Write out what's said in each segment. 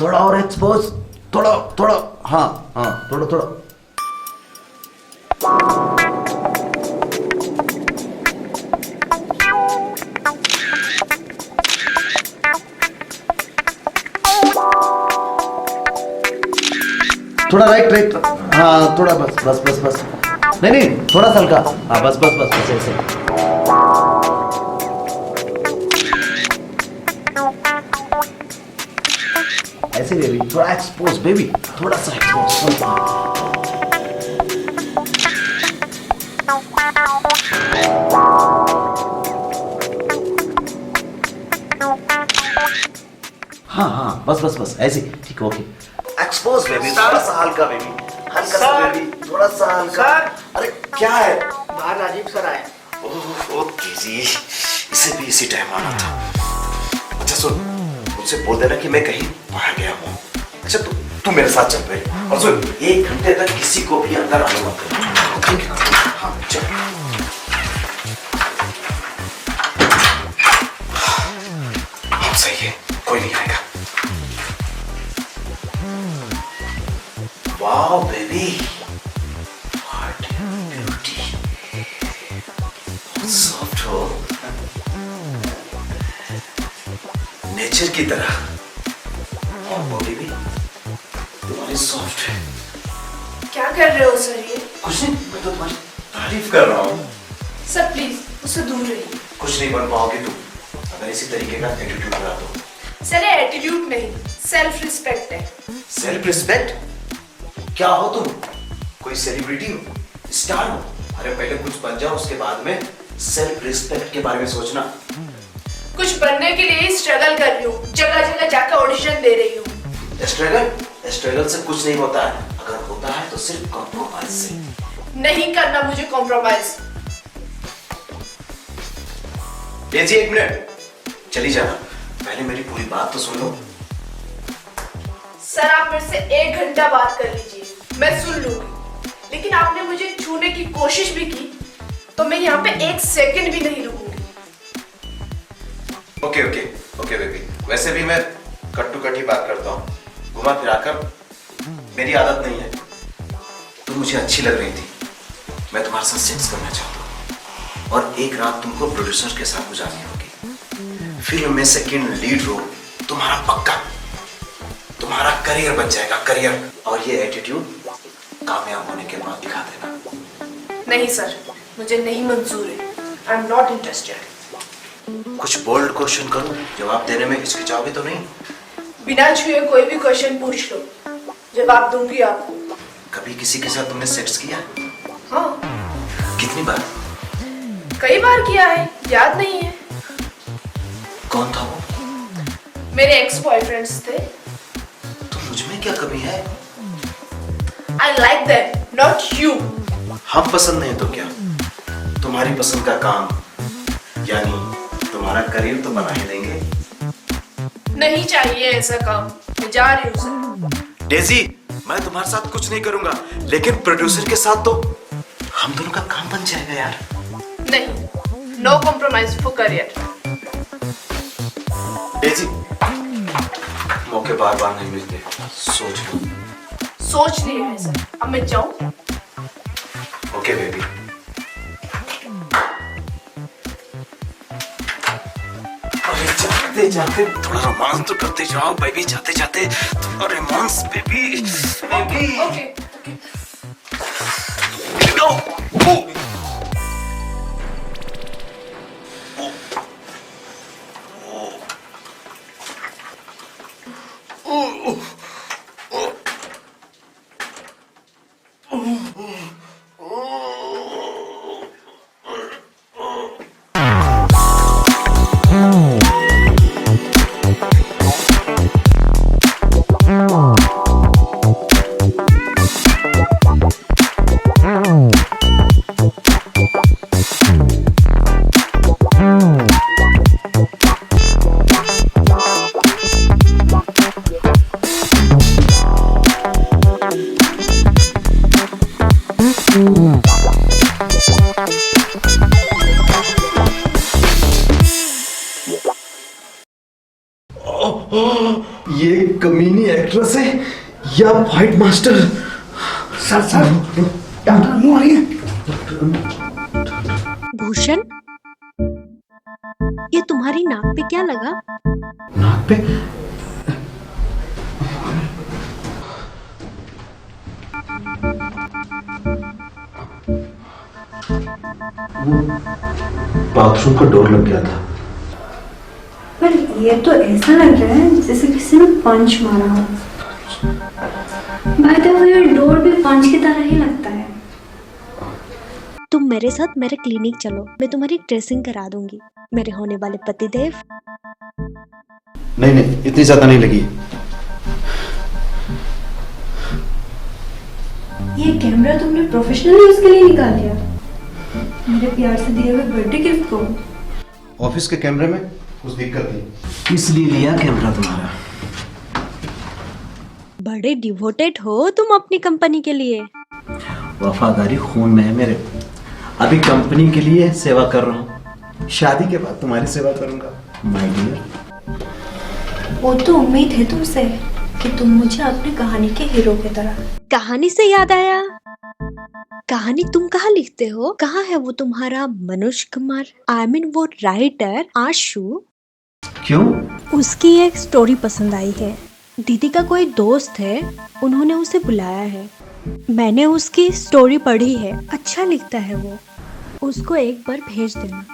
थोड़ा और एक्सपोज, थोड़ा थोड़ा, हाँ हाँ, थोड़ा थोड़ा। थोड़ा राइट राइट, हाँ थोड़ा, बस बस बस बस, नहीं नहीं थोड़ा सा हल्का, हाँ बस बस बस बस ऐसे। ऐसे बेबी, थोड़ा एक्सपोज बेबी, थोड़ा सा एक्सपोज। हाँ हाँ बस बस बस ऐसे, ठीक है, ओके। एक्सपोज बेबी, थोड़ा सा हल्का बेबी, हल्का सा बेबी, थोड़ा सा हल्का। अरे क्या है? बाहर राजीव सर आए। ओके जी, इसे भी इसी टाइम आना था। अच्छा सुन, मुझसे बोल देना कि मैं कहीं बाहर गया हूँ। अच्छा तू मेरे साथ चल पे, और सुन 1 घंटे तक किसी को भी अंदर आने मत देना, ठीक है? हाँ चल। हाँ सही है, कोई नहीं आएगा। Wow baby, what beauty, soft हो, नेचर की तरह। और बॉडी भी तुम्हारी सॉफ्ट है। क्या कर रहे हो सर ये? कुछ नहीं, मैं तो तुम्हारी तारीफ कर रहा हूँ। सर प्लीज उससे दूर रहिए। कुछ नहीं बन पाओगे तुम अगर इसी तरीके का एटीट्यूड रहा तो। सर ये एटीट्यूड नहीं, सेल्फ रिस्पेक्ट है। Self respect? क्या हो तुम? कोई सेलिब्रिटी हो, स्टार हो? अरे पहले कुछ बन जाओ, उसके बाद में सेल्फ रिस्पेक्ट के बारे में सोचना। कुछ बनने के लिए स्ट्रगल कर रही हूँ, जगह जगह जाकर ऑडिशन दे रही हूँ। स्ट्रगल से कुछ नहीं होता है, अगर होता है तो सिर्फ कॉम्प्रोमाइज से। नहीं करना मुझे कॉम्प्रोमाइज। जी 1 मिनट, चली जाना, पहले मेरी पूरी बात तो सुन लो। सर आप मेरे से 1 घंटा बात कर लीजिए, मैं सुन लूंगी, लेकिन आपने मुझे छूने की कोशिश भी की तो मैं यहाँ पे 1 सेकंड भी नहीं रुकूंगी। ओके ओके ओके बेबी, वैसे भी मैं कट टू कट ही बात करता हूँ, घुमा फिराकर मेरी आदत नहीं है। तुम मुझे अच्छी लग रही थी, मैं तुम्हारे साथ सेक्स करना चाहता हूँ, और एक रात तुमको प्रोड्यूसर के साथ गुजारनी होगी। फिल्म में सेकंड लीड रोल तुम्हारा पक्का, तुम्हारा करियर बन जाएगा, करियर। और ये एटीट्यूड कामयाब होने के बाद दिखा देना। नहीं सर, मुझे नहीं मंजूर है, आई एम नॉट इंटरेस्टेड। कुछ बोल्ड क्वेश्चन करूं, जवाब देने में हिचकिचाओगे तो नहीं? बिना छुए कोई भी क्वेश्चन पूछ लो, जवाब दूंगी आपको। कभी किसी के साथ तुमने सेक्स किया? हाँ कितनी बार? कई बार किया है, याद नहीं है। कौन था वो? मेरे एक्स बॉयफ्रेंड्स थे। तो मुझ में क्या कमी है? I like that, not you. हम पसंद नहीं तो क्या, तुम्हारी पसंद का काम, यानी तुम्हारा करियर तो बना ही देंगे। नहीं चाहिए ऐसा काम, मैं जा रही हूँ सर। डेजी, मैं तुम्हारे साथ कुछ नहीं करूंगा, लेकिन प्रोड्यूसर के साथ तो हम दोनों का काम बन जाएगा यार। नहीं, no compromise for career. Daisy, मौके बार बार नहीं मिलते, सोच लो। सोच लिया है सर, अब मैं जाऊँ? Okay baby. अरे जाते जाते थोड़ा रोमांस तो करते जाओ बेबी, जाते जाते थोड़ा romance baby. Baby okay. No. ये कमीनी एक्ट्रेस है या fight master? Sir doctor Anu आ रही है। भूषण, ये तुम्हारी नाक पे क्या लगा? नाक पे? बाथरूम का डोर लग गया था। पर ये तो ऐसा लग रहा है जैसे किसी ने पंच मारा हो। बाय द वे, डोर भी पंच की तरह ही लगता है। तुम मेरे साथ मेरे क्लिनिक चलो, मैं तुम्हारी ड्रेसिंग करा दूंगी। मेरे होने वाले पतिदेव। नहीं नहीं, इतनी ज्यादा नहीं लगी। ये कैमरा तुमने प्रोफेशनल यूज के लिए निकाल लिया? मेरे प्यार से दिए हुए बर्थडे गिफ्ट को। ऑफिस के कैमरे में कुछ दिक्कत नहीं, इसलिए लिया कैमरा तुम्हारा। बड़े डिवोटेड हो तुम अपनी कंपनी के लिए। वफादारी खून में है मेरे। अभी कंपनी के लिए सेवा कर रहा हूँ, शादी के बाद तुम्हारी सेवा करूंगा माय डियर। वो तो उम्मीद है तुमसे कि तुम मुझे अपनी कहानी के हीरो की तरह। कहानी से याद आया, कहानी तुम कहाँ लिखते हो? कहाँ है वो तुम्हारा मनोज कुमार, आई मीन वो राइटर आशु? क्यों? उसकी एक स्टोरी पसंद आई है। दीदी का कोई दोस्त है, उन्होंने उसे बुलाया है। मैंने उसकी स्टोरी पढ़ी है, अच्छा लिखता है वो। उसको एक बार भेज देना।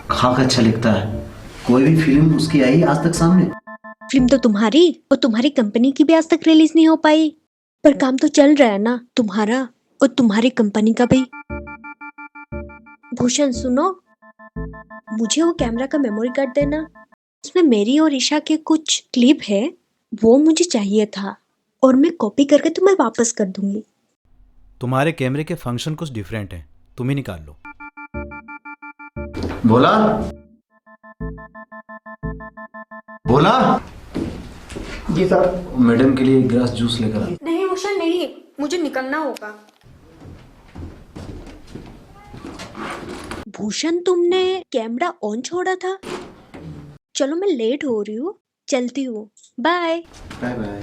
खाक अच्छा लिखता है। कोई भी फिल्म उसकी आई आज तक सामने? फिल्म तो तुम्हारी और तुम्हारी कंपनी की भी आज तक रिलीज नहीं हो पाई, पर काम तो चल रहा है ना तुम्हारा और तुम्हारी कंपनी का भी। भूषण सुनो, मुझे वो कैमरा का मेमोरी कार्ड देना। उसमें मेरी और ईशा के कुछ क्लिप है, वो मुझे चाहिए था और मैं कॉपी करके तुम्हें वापस कर दूंगी। तुम्हारे कैमरे के फंक्शन कुछ डिफरेंट हैं, तुम ही निकाल लो। बोला बोला। जी सर। मैडम के लिए एक गिलास जूस लेकर आ। नहीं भूषण नहीं, मुझे निकलना होगा। भूषण, तुमने कैमरा ऑन छोड़ा था। चलो मैं लेट हो रही हूँ, चलती हूँ, बाय बाय बाय।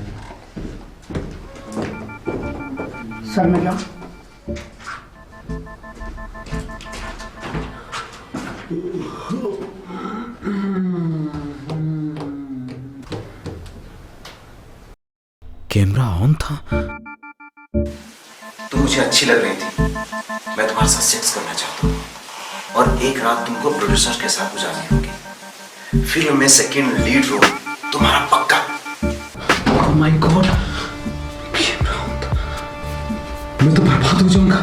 सर मैं जाऊँ? कैमरा ऑन था। तुम मुझे अच्छी लग रही थी, मैं तुम्हारे साथ सेक्स करना चाहता हूँ और एक रात तुमको प्रोड्यूसर के साथ गुजारनी होगी। फिल्म में सेकंड लीड रोल तुम्हारा पक्का। Oh my God, camera on था। मैं तो बर्बाद हो जाऊंगा।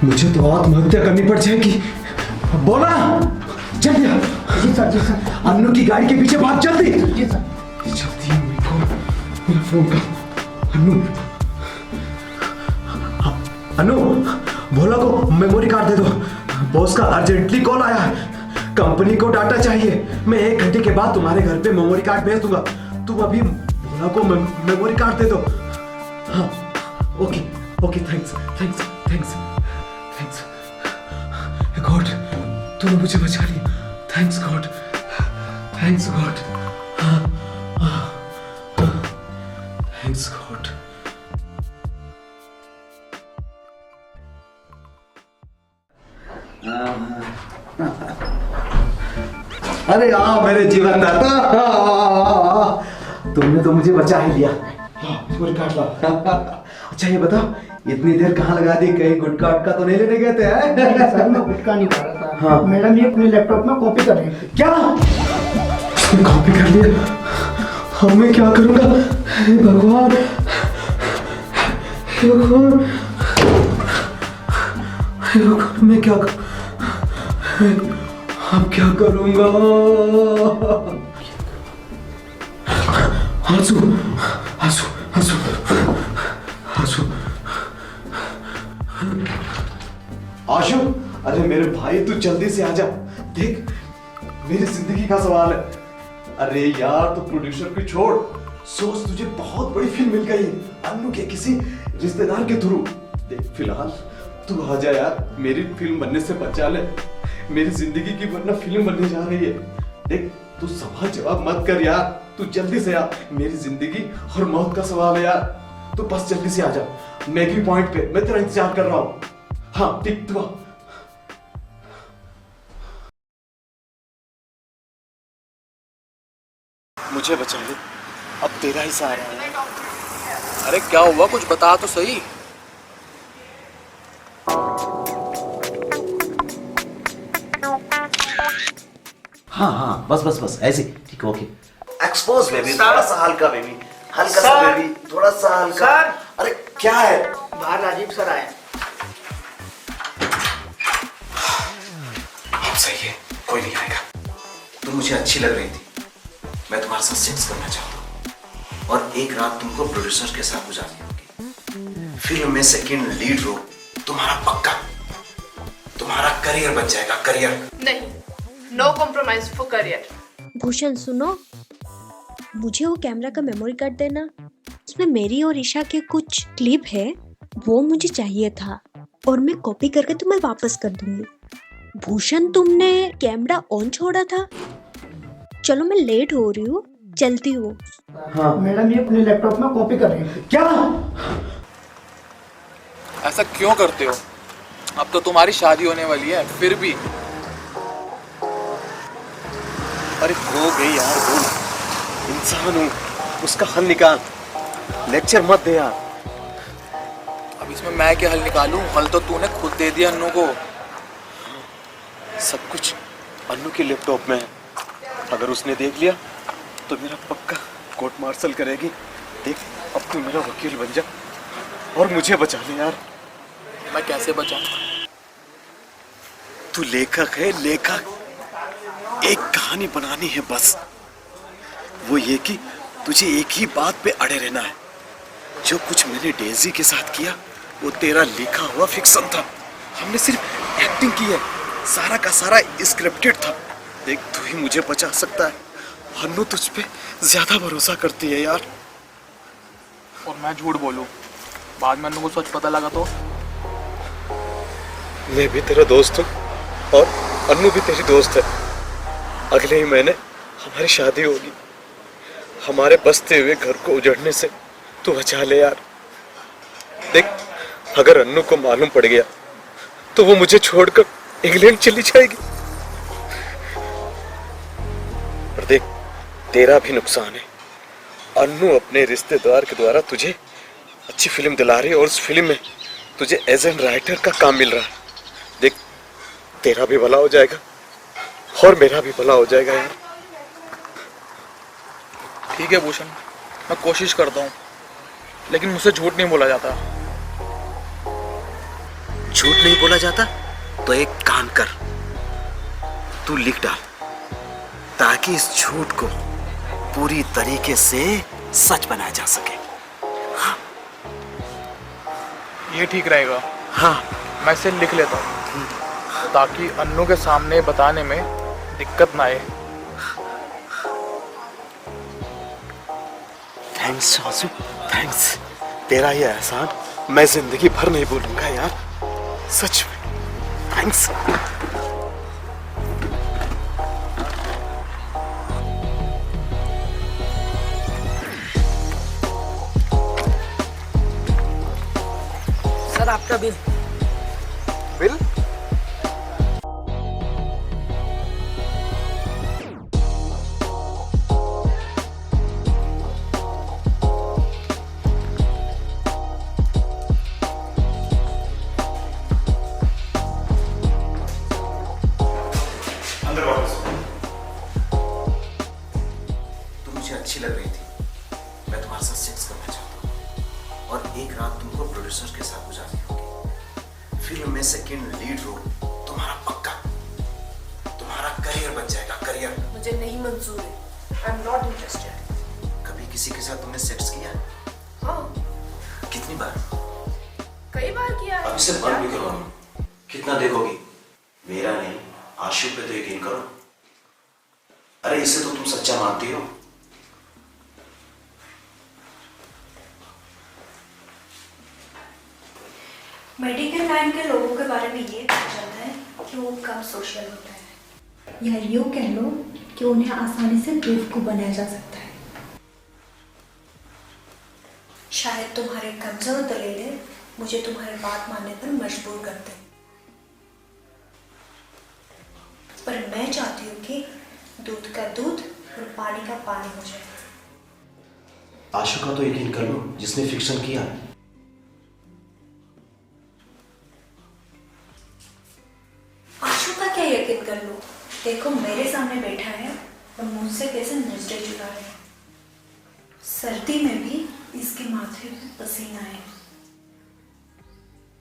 मुझे तो आत्महत्या करनी पड़ जाएगी। बोला जल्दी आ। जी सर, जी सर। अन्नू की गाड़ी के पीछे भाग जल्दी। जी सर। जल्दी मेरा फोन का। अन्नू अनु, भोला को मेमोरी कार्ड दे दो। बॉस का अर्जेंटली कॉल आया है, कंपनी को डाटा चाहिए। मैं 1 घंटे के बाद तुम्हारे घर पे मेमोरी कार्ड भेज दूंगा। तुम अभी भोला को मेमोरी कार्ड दे दो। हाँ okay okay, thanks thanks thanks thanks God, तूने मुझे बचा लिया। Thanks God, thanks God, thanks God. अरे आ मेरे जीवन दाता, तुमने तो मुझे बचा ही लिया। मेमोरी कार्ड ला। अच्छा ये बताओ, इतनी देर कहाँ लगा दी? कहीं गुटखा वटका तो नहीं लेने गए थे? नहीं सर, मैं गुटखा नहीं खा रहा था। हाँ। मैडम ये अपने लैपटॉप में कॉपी कर रही थी। क्या? उसने कॉपी कर लिया? अब मैं क्या करूंगा? हे भगवान, हे भगवान, हे भगवान, मैं क्या अब क्या करूंगा? आंसू आंसू आंसू आंसू। आशु, अरे मेरे भाई तू जल्दी से आ जा। देख मेरी जिंदगी का सवाल है। अरे यार तू प्रोड्यूसर को छोड़, सोच तुझे बहुत बड़ी फिल्म मिल गई अन्नू के किसी रिश्तेदार के थ्रू। देख फिलहाल तू आ जा यार, मेरी फिल्म बनने से बचा ले। मेरी जिंदगी की वरना फिल्म बनने जा रही है। देख तू सवाल जवाब मत कर यार, तू जल्दी से आ, मेरी जिंदगी और मौत का सवाल है यार। तू बस जल्दी से आ जा, नेगरी पॉइंट पे मैं तेरा इंतजार कर रहा हूँ। हाँ ठीक, तू आ। मुझे बचा ले, अब तेरा ही सहारा है। अरे क्या हुआ, कुछ बता तो सही। हाँ बस बस बस ऐसे ठीक, ओके। एक्सपोज बेबी, थोड़ा सा हल्का बेबी, हल्का सा बेबी, थोड़ा सा हल्का। अरे क्या है? बाहर राजीव सर आए। अब सही है, कोई नहीं आएगा। तुम मुझे अच्छी लग रही थी, मैं तुम्हारे साथ सेक्स करना चाहता हूँ और एक रात तुमको प्रोड्यूसर के साथ गुजारनी होगी। फिल्म में सेकंड लीड रोल तुम्हारा पक्का, तुम्हारा करियर बन जाएगा, करियर। नहीं, no compromise for career. Bhushan सुनो, मुझे वो कैमरा का मेमोरी कार्ड देना, उसमें मेरी और ईशा के कुछ क्लिप है, वो मुझे चाहिए था और मैं कॉपी करके तुम्हें वापस कर दूंगी। भूषण तुमने कैमरा ऑन छोड़ा था। चलो मैं लेट हो रही हूँ, चलती हूँ। हाँ मैडम, ये अपने लैपटॉप में कॉपी कर रही थी। क्या? ऐसा क्यों करते हो? अब तो तुम्हारी शादी होने वाली है, फिर भी। अरे हो गई यार, बोल, इंसान हूँ, उसका हल निकाल, लेक्चर मत दे यार। अब इसमें मैं क्या हल निकालूं? हल तो तूने खुद दे दिया अन्नू को। सब कुछ अन्नू के लैपटॉप में है, अगर उसने देख लिया तो मेरा पक्का कोर्ट मार्शल करेगी। देख, अब तू मेरा वकील बन जा और मुझे बचा ले यार। मैं कैसे बचाऊं? तू लेखक है, लेखक। एक कहानी बनानी है बस, वो ये कि तुझे एक ही बात पे अड़े रहना है। जो कुछ मैंने डेजी के साथ किया वो तेरा लिखा हुआ फिक्शन था, हमने सिर्फ एक्टिंग की है, सारा का सारा स्क्रिप्टेड था। देख, तू ही मुझे बचा सकता है, अन्नू तुझ पे ज्यादा भरोसा करती है यार। और मैं झूठ बोलूं, बाद में अन्नू को सच पता लगा तो? मैं भी तेरा दोस्त हूँ और अन्नू भी तेरी दोस्त है। अगले ही महीने हमारी शादी होगी, हमारे बसते हुए घर को उजड़ने से तू बचा ले यार। देख, अगर अन्नू को मालूम पड़ गया तो वो मुझे छोड़कर इंग्लैंड चली जाएगी। पर देख, तेरा भी नुकसान है। अन्नू अपने रिश्तेदार के द्वारा तुझे अच्छी फिल्म दिला रही है और उस फिल्म में तुझे एज एन राइटर का काम मिल रहा है। देख, तेरा भी भला हो जाएगा और मेरा भी भला हो जाएगा यार। ठीक है भूषण, मैं कोशिश करता हूँ, लेकिन मुझसे झूठ नहीं बोला जाता। झूठ नहीं बोला जाता तो एक काम कर, तू लिख डाल ताकि इस झूठ को पूरी तरीके से सच बनाया जा सके। ये ठीक रहेगा। हाँ, मैं इसे लिख लेता हूँ ताकि अन्नू के सामने बताने में दिक्कत ना आए। थैंक्स आंसू, थैंक्स। तेरा ये एहसान मैं जिंदगी भर नहीं भूलूंगा यार, सच में। थैंक्स। सर आपका बिल। बिल? अंदर वापस। तुम मुझे अच्छी लग रही थी, मैं तुम्हारे साथ सेक्स करना चाहता हूँ और एक रात तुमको प्रोड्यूसर के साथ गुजारनी होगी। फिल्म में सेकंड लीड रोल तुम्हारा पक्का, तुम्हारा करियर बन जाएगा, करियर। मुझे नहीं मंजूर है, आई एम नॉट इंटरेस्टेड। कभी किसी के साथ तुमने सेक्स किया? हाँ, कितनी बार? कई बार किया है। अब इसे बंद भी करवाऊं। कितना देखोगी? मेरा नहीं, आशु पे तो यकीन करो। अरे इसे तो तुम सच्चा मानती हो। मेडिकल लाइन के लोगों के बारे में ये पता चलता है कि वो कम सोशल होता है, या यूँ कह लो कि कि उन्हें आसानी से बेवकूफ बनाया जा सकता है। शायद तुम्हारे कमजोर दलीलें मुझे तुम्हारी बात मानने पर मजबूर करते हैं, पर मैं चाहती हूँ कि दूध का दूध और पानी का पानी हो जाए। आशु का तो यकीन कर लो, जिसने फिक्शन किया। आशु का क्या यकीन कर लो? देखो मेरे सामने बैठा है और मुझसे कैसे नजरें चुरा रहा है। सर्दी में भी इसके माथे पे पसीना है।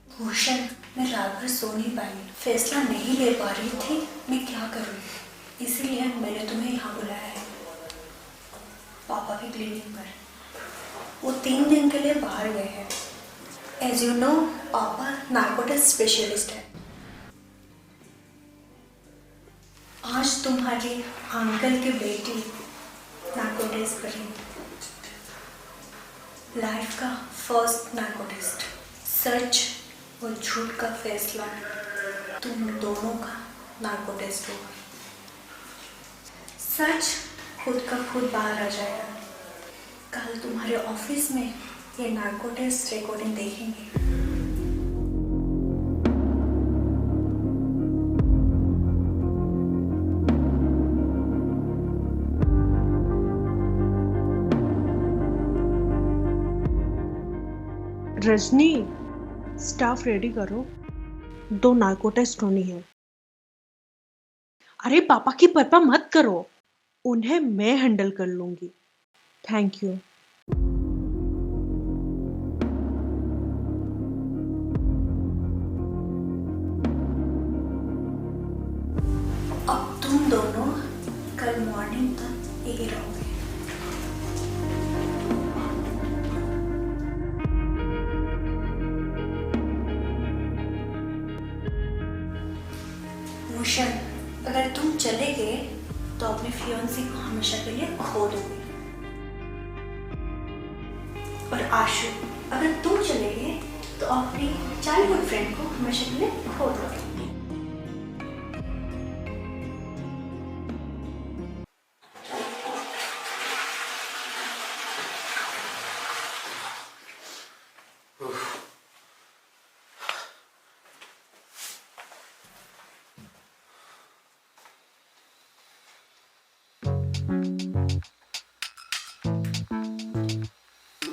भूषण, मैं रात भर सो नहीं पाई, फैसला नहीं ले पा रही थी मैं क्या करूं, इसीलिए मैंने तुम्हें यहाँ बुलाया है पापा की क्लिनिक पर। वो 3 दिन के लिए बाहर गए हैं। एज यू नो, पापा नार्कोटिक्स स्पेशलिस्ट है। आज तुम्हारी अंकल की बेटी नार्कोटिक्स करी, लाइफ का फर्स्ट नार्कोटिस्ट। सच और झूठ का फैसला तुम दोनों का नार्कोटिस्ट होगा। सच खुद का खुद बाहर आ जाएगा। कल तुम्हारे ऑफिस में ये नार्कोटिस्ट रिकॉर्डिंग देखेंगे। रजनी, स्टाफ रेडी करो, 2 नार्को टेस्ट होनी है। अरे पापा की परपा मत करो, उन्हें मैं हैंडल कर लूंगी। Thank you. अब तुम दोनों कल मॉर्निंग तक यही रहोगे। भूषण, अगर तुम चले गए तो अपने फियांसी को हमेशा के लिए खो दोगे। और आशु, अगर तुम चले गए तो अपनी चाइल्डहुड फ्रेंड को हमेशा के लिए खो दोगे।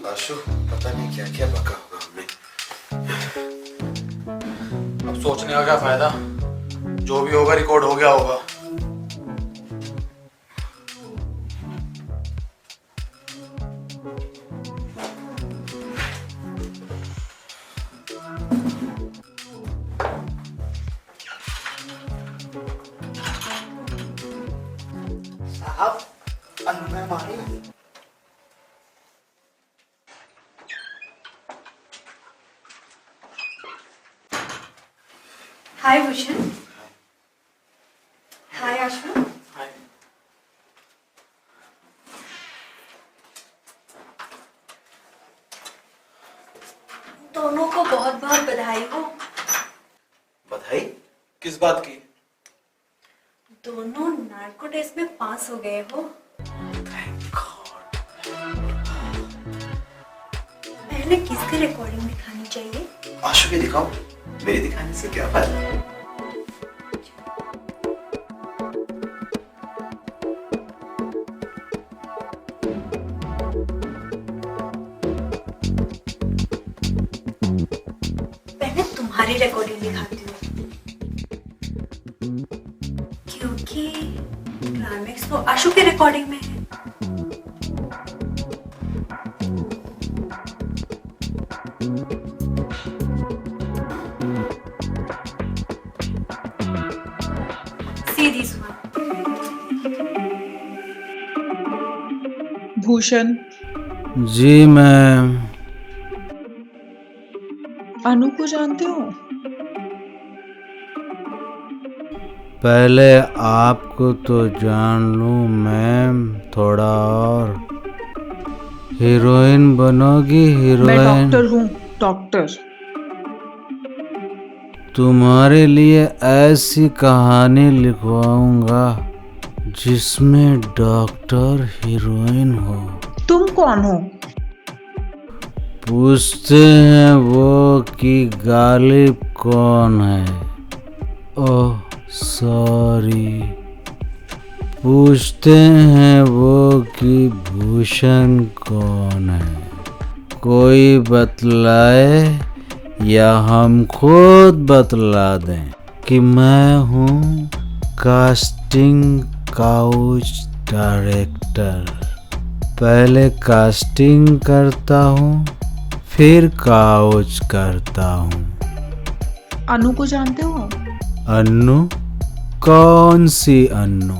आशु, पता नहीं क्या क्या बका होगा हमने। अब सोचने का क्या फायदा, जो भी होगा रिकॉर्ड हो गया होगा। साहब, अनु मैम आ रही है। हाय भूषण। हाय आशु। दोनों को बहुत बहुत बधाई हो। बधाई? किस बात की? दोनों नार्को टेस्ट में पास हो गए हो। पहले किसकी रिकॉर्डिंग दिखानी चाहिए? आशु की दिखाओ, मेरी दिखाने से क्या फायदा? पहले तुम्हारी रिकॉर्डिंग दिखाती हूँ, क्योंकि क्लाइमेक्स तो आशु की रिकॉर्डिंग में है। सीधी सुना। भूषण, जी मैम। अनु को जानते हो? पहले आपको तो जान लूं मैम, थोड़ा और। हीरोइन बनोगी मैं हीरोइन। डॉक्टर हूँ, डॉक्टर। तुम्हारे लिए ऐसी कहानी लिखवाऊंगा जिसमें डॉक्टर हीरोइन हो। तुम कौन हो? पूछते हैं वो कि गालिब कौन है। Oh sorry. पूछते हैं वो कि भूषण कौन है। कोई बतलाए या हम खुद बतला दें कि मैं हूँ कास्टिंग काउच डायरेक्टर। पहले कास्टिंग करता हूँ, फिर काउच करता हूँ। अनु को जानते हो? अन्नू? कौन सी अन्नू?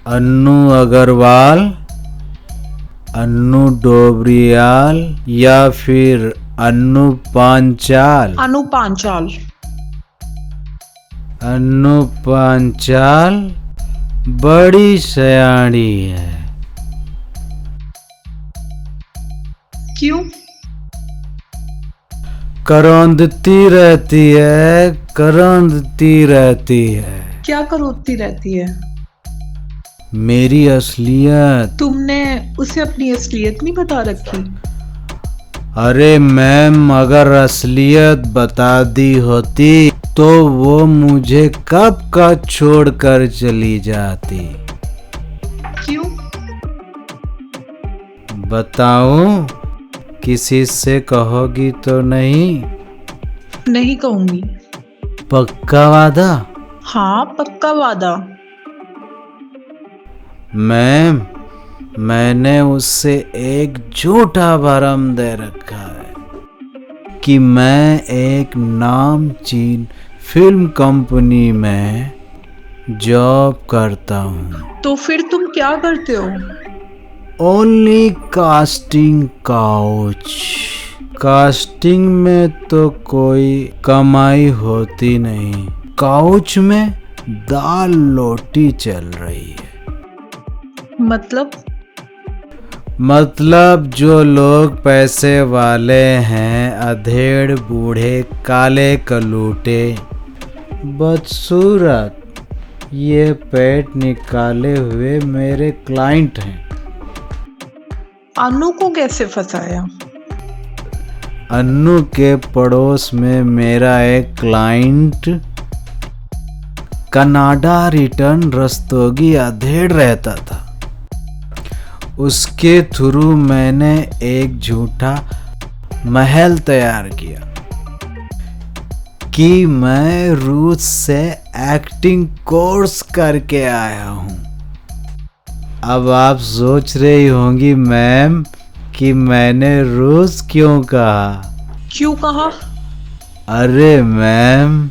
अन्नू अग्रवाल, अन्नू डोबरियाल या फिर अन्नू पांचाल? अनु पांचाल। अन्नू पांचाल बड़ी सयानी है। क्यों? करौंदती रहती है, करौंदती रहती है। क्या करोती रहती है? मेरी असलियत। तुमने उसे अपनी असलियत नहीं बता रखी? अरे मैम, अगर असलियत बता दी होती तो वो मुझे कब का छोड़कर चली जाती। क्यों? बताऊं? किसी से कहोगी तो नहीं? नहीं कहूंगी। पक्का वादा? हाँ, पक्का वादा। मैम, मैंने उससे एक झूठा भरम दे रखा है कि मैं एक नामचीन फिल्म कंपनी में जॉब करता हूँ। तो फिर तुम क्या करते हो? Only casting couch. कास्टिंग में तो कोई कमाई होती नहीं, काउच में दाल रोटी चल रही है। मतलब जो लोग पैसे वाले हैं, अधेड़ बूढ़े काले कलूटे बदसूरत, ये पेट निकाले हुए मेरे क्लाइंट हैं। अनु को कैसे फंसाया? अन्नू के पड़ोस में मेरा एक क्लाइंट कनाडा रिटर्न रस्तोगी अधेड़ रहता था। उसके थ्रू मैंने एक झूठा महल तैयार किया कि मैं रूस से एक्टिंग कोर्स करके आया हूँ। अब आप सोच रही होंगी मैम कि मैंने रूस क्यों कहा। क्यों कहा? अरे मैम,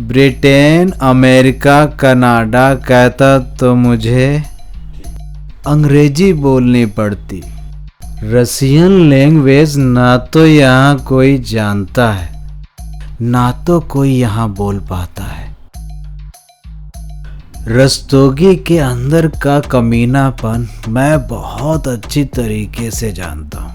ब्रिटेन, अमेरिका, कनाडा कहता तो मुझे अंग्रेजी बोलनी पड़ती। रसियन लैंग्वेज ना तो यहाँ कोई जानता है, ना तो कोई यहाँ बोल पाता है। रस्तोगी के अंदर का कमीनापन मैं बहुत अच्छी तरीके से जानता हूँ।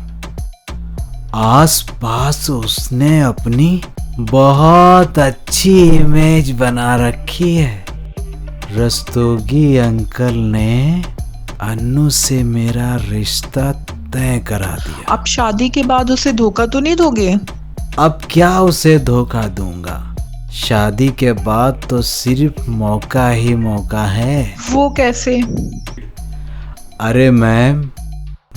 आस पास उसने अपनी बहुत अच्छी इमेज बना रखी है। रस्तोगी अंकल ने अन्नू से मेरा रिश्ता तय करा दिया। अब शादी के बाद उसे धोखा तो नहीं दोगे? अब क्या उसे धोखा दूंगा? शादी के बाद तो सिर्फ मौका ही मौका है। वो कैसे? अरे मैम,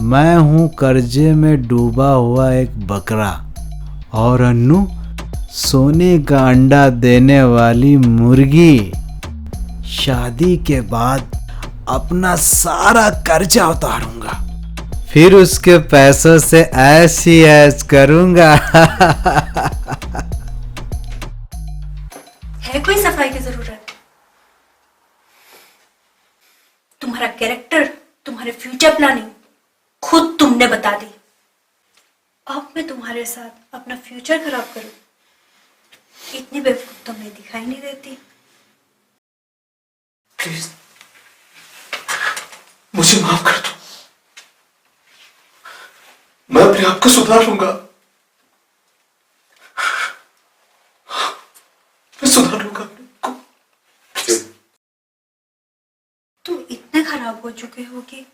मैं हूँ कर्जे में डूबा हुआ एक बकरा और अन्नू सोने का अंडा देने वाली मुर्गी। शादी के बाद अपना सारा कर्जा उतारूंगा, फिर उसके पैसों से ऐसी ऐश करूंगा। है कोई सफाई की जरूरत? तुम्हारा कैरेक्टर, तुम्हारे फ्यूचर प्लानिंग खुद तुमने बता दी। अब मैं तुम्हारे साथ अपना फ्यूचर खराब करूं? इतनी बेवकूफ तो मैं दिखाई नहीं देती। प्लीज मुझे माफ कर दो, मैं अपने आप को सुधार लूंगा। मैं सुधार लूंगा अपने आप को। खराब हो चुके हो कि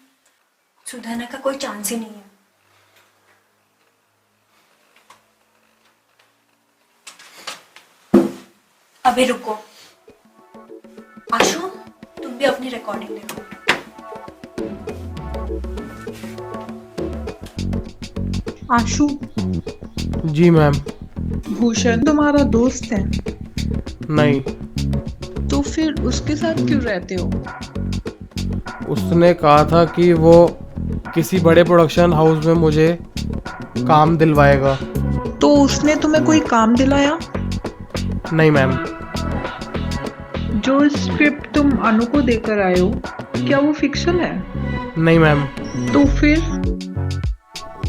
सुधरने का कोई चांस ही नहीं है। अभी रुको। आशु, तुम भी अपनी रिकॉर्डिंग देखो। आशु, जी मैम। भूषण तुम्हारा दोस्त है? नहीं, तो फिर उसके साथ क्यों रहते हो? उसने कहा था कि वो किसी बड़े प्रोडक्शन हाउस में मुझे काम दिलवाएगा। तो उसने तुम्हें कोई काम दिलाया? नहीं मैम। जो स्क्रिप्ट तुम अनु को देकर आए हो, क्या वो फिक्शन है? नहीं मैम, तो फिर?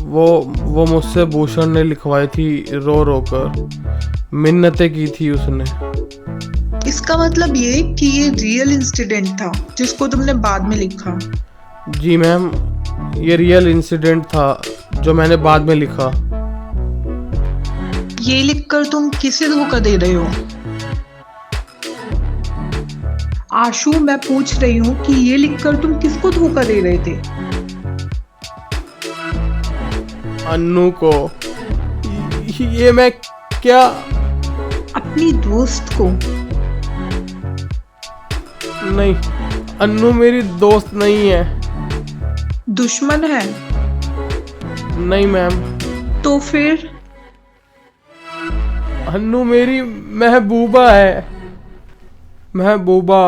वो मुझसे भूषण ने लिखवाई थी, रो रो कर मिन्नतें की थी उसने। इसका मतलब ये कि ये रियल इंसिडेंट था जिसको तुमने बाद में लिखा? जी मैम, ये रियल इंसिडेंट था जो मैंने बाद में लिखा। ये लिखकर तुम किसे धोखा दे रहे हो? आशु, मैं पूछ रही हूँ कि ये लिखकर तुम किसको धोखा दे रहे थे? अन्नू को। ये मैं क्या? अपनी दोस्त को? नहीं, अन्नू मेरी दोस्त नहीं है। दुश्मन है? नहीं मैम। तो फिर? अन्नू मेरी महबूबा है। महबूबा,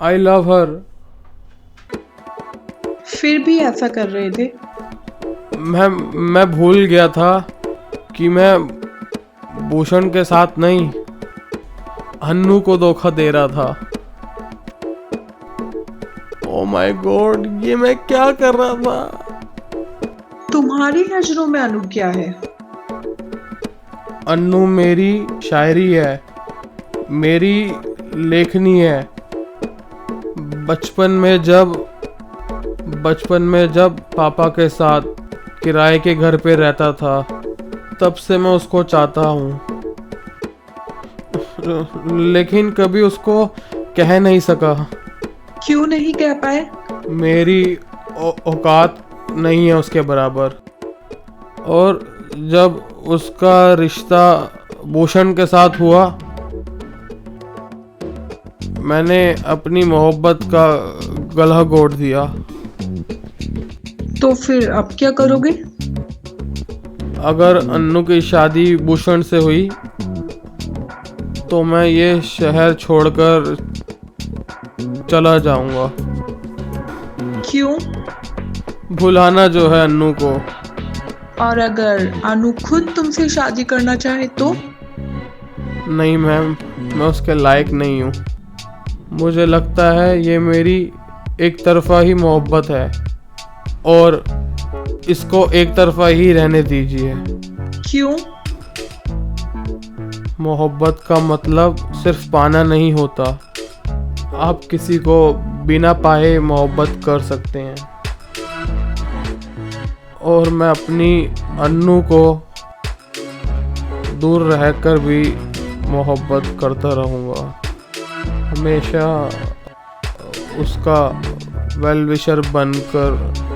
आई लव हर। फिर भी ऐसा कर रहे थे? मैं भूल गया था कि मैं भूषण के साथ नहीं, अन्नू को धोखा दे रहा था। ओ माय गॉड, ये मैं क्या कर रहा था? तुम्हारी नजरों में अनु क्या है? अन्नू मेरी शायरी है, मेरी लेखनी है। बचपन में जब पापा के साथ किराए के घर पे रहता था, तब से मैं उसको चाहता हूँ, लेकिन कभी उसको कह नहीं सका। क्यों नहीं कह पाए? मेरी औकात नहीं है उसके बराबर। और जब उसका रिश्ता भूषण के साथ हुआ, मैंने अपनी मोहब्बत का गला घोट दिया। तो फिर अब क्या करोगे? अगर अन्नू की शादी भूषण से हुई तो मैं ये शहर छोड़कर चला जाऊंगा। क्यों? भुलाना जो है अन्नू को। और अगर अनु खुद तुमसे शादी करना चाहे तो? नहीं मैम, मैं उसके लायक नहीं हूँ। मुझे लगता है ये मेरी एक तरफा ही मोहब्बत है और इसको एक तरफा ही रहने दीजिए। क्यों? मोहब्बत का मतलब सिर्फ पाना नहीं होता। आप किसी को बिना पाए मोहब्बत कर सकते हैं। और मैं अपनी अन्नू को दूर रहकर भी मोहब्बत करता रहूँगा। हमेशा उसका वेल विशर बनकर।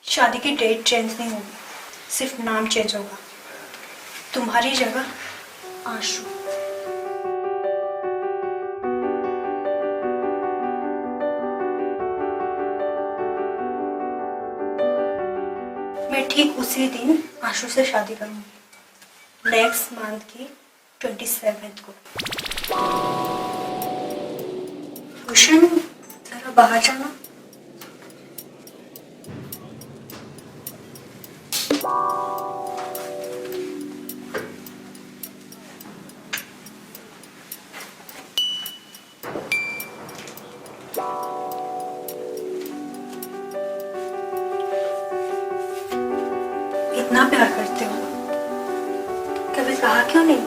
शादी की डेट चेंज नहीं होगी, सिर्फ नाम चेंज होगा। तुम्हारी जगह आशु। मैं ठीक उसी दिन आशु से शादी करूंगी, नेक्स्ट मंथ की 27 को। भूषण, जरा बाहर जाना। इतना प्यार करते हो, कभी कहा क्यों नहीं?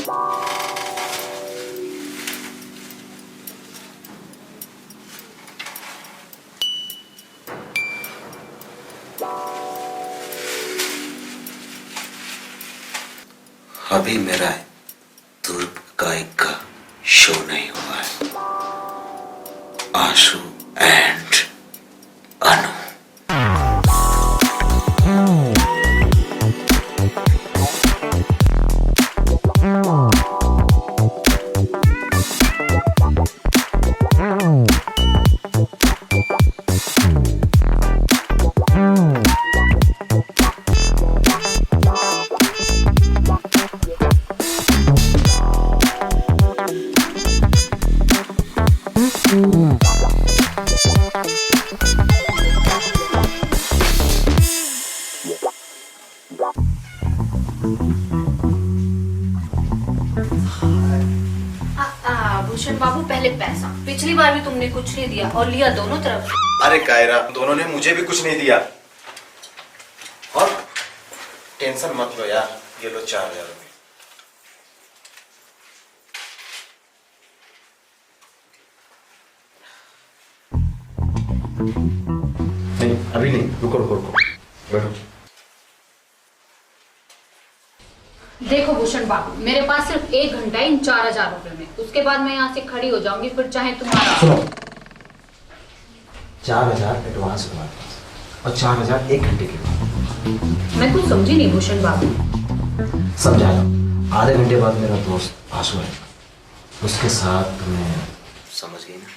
अभी मेरा ध्रुव गायक का शो नहीं हुआ है। आशु एंड अनु। भूषण बाबू, पहले पैसा। पिछली बार भी तुमने कुछ नहीं दिया और लिया दोनों तरफ। अरे कायरा, दोनों ने मुझे भी कुछ नहीं दिया। और टेंशन मत लो यार, ये लो 4000 रुपये। नहीं अभी नहीं, रुको रुको रुको, बैठो। देखो भूषण बाबू, मेरे पास सिर्फ 1 घंटा है इन 4000 रुपए में। उसके बाद मैं यहाँ से खड़ी हो जाऊंगी, फिर चाहे तुम्हारा। सुनो, 4000 एडवांस तुम्हारे पास और 4000 1 घंटे के बाद। मैं कुछ समझी नहीं भूषण बाबू। समझा लो, आधे घंटे बाद मेरा दोस्त आशु है, उसके साथ तुम्हें समझ गई ना?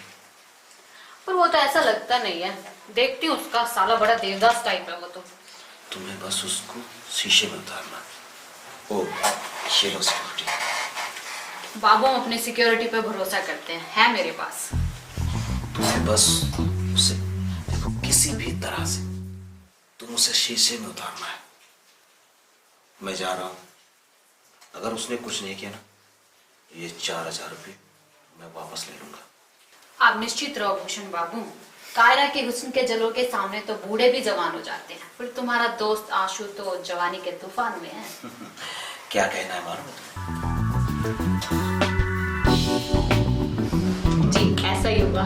पर वो तो ऐसा लगता नहीं है, देखती हूँ उसका साला बड़ा देवदास टाइप है वो तो। तुम्हें बस उसको शीशे में उतारना। ओ, ये लो सिक्योरिटी। बाबू हम अपनी सिक्योरिटी पे भरोसा करते हैं, है मेरे पास। तुम्हें बस उसे देखो, किसी भी तरह से तुम उसे शीशे में उतारना है। मैं जा रहा हूं, अगर उसने कुछ नहीं किया ना, ये 4000 रुपये मैं वापस ले लूंगा। आप निश्चित रहो भूषण बाबू, कायरा के हुस्न के जलों के सामने तो बूढ़े भी जवान हो जाते हैं, फिर तुम्हारा दोस्त आशु तो जवानी के तूफान में है। क्या कहना है मालूम तुम्हें? जी ऐसा ही होगा।